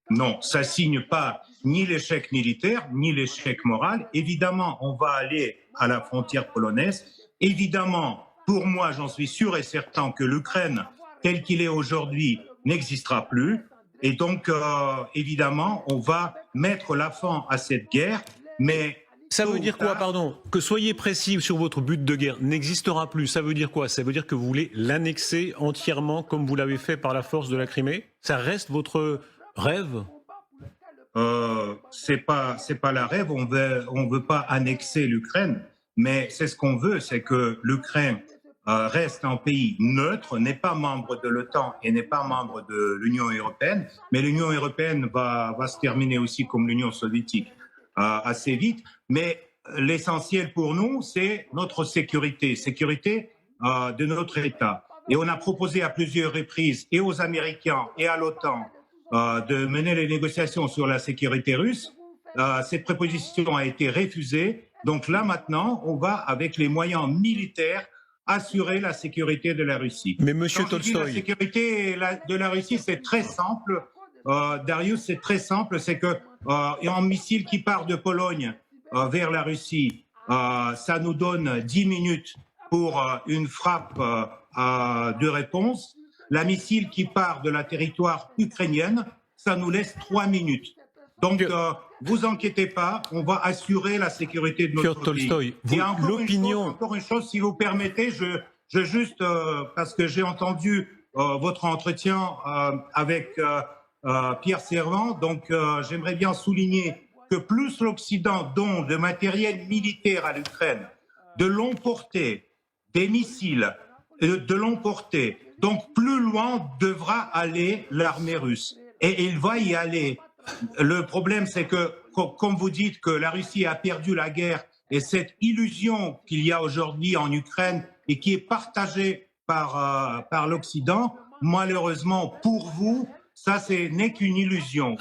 Non, ça signe pas ni l'échec militaire, ni l'échec moral. Évidemment, on va aller à la frontière polonaise. Évidemment, pour moi, j'en suis sûr et certain que l'Ukraine, tel qu'il est aujourd'hui, n'existera plus. Et donc, évidemment, on va mettre la fin à cette guerre, mais Ça veut dire quoi, pardon? Que soyez précis sur votre but de guerre n'existera plus. Ça veut dire quoi? Ça veut dire que vous voulez l'annexer entièrement comme vous l'avez fait par la force de la Crimée? Ça reste votre rêve? C'est pas la rêve. On veut pas annexer l'Ukraine, mais c'est ce qu'on veut, c'est que l'Ukraine reste un pays neutre, n'est pas membre de l'OTAN et n'est pas membre de l'Union européenne. Mais l'Union européenne va se terminer aussi comme l'Union soviétique assez vite. Mais l'essentiel pour nous, c'est notre sécurité de notre État. Et on a proposé à plusieurs reprises, et aux Américains et à l'OTAN, de mener les négociations sur la sécurité russe. Cette proposition a été refusée. Donc là, maintenant, on va, avec les moyens militaires, assurer la sécurité de la Russie. Mais monsieur Quand je dis la Tolstoï, sécurité de la Russie, c'est très simple. Darius, c'est très simple. C'est que un missile qui part de Pologne vers la Russie, ça nous donne 10 minutes pour une frappe de réponse. La missile qui part de la territoire ukrainienne, ça nous laisse 3 minutes. Donc, vous inquiétez pas, on va assurer la sécurité de notre pays. Tolstoï, Et l'opinion... encore une chose, si vous permettez, je juste, parce que j'ai entendu votre entretien avec Pierre Servan, donc j'aimerais bien souligner que plus l'Occident donne de matériel militaire à l'Ukraine, de longue portée, des missiles de longue portée, donc plus loin devra aller l'armée russe. Et il va y aller. Le problème, c'est que, comme vous dites, que la Russie a perdu la guerre, et cette illusion qu'il y a aujourd'hui en Ukraine et qui est partagée par l'Occident, malheureusement pour vous, ça n'est qu'une illusion.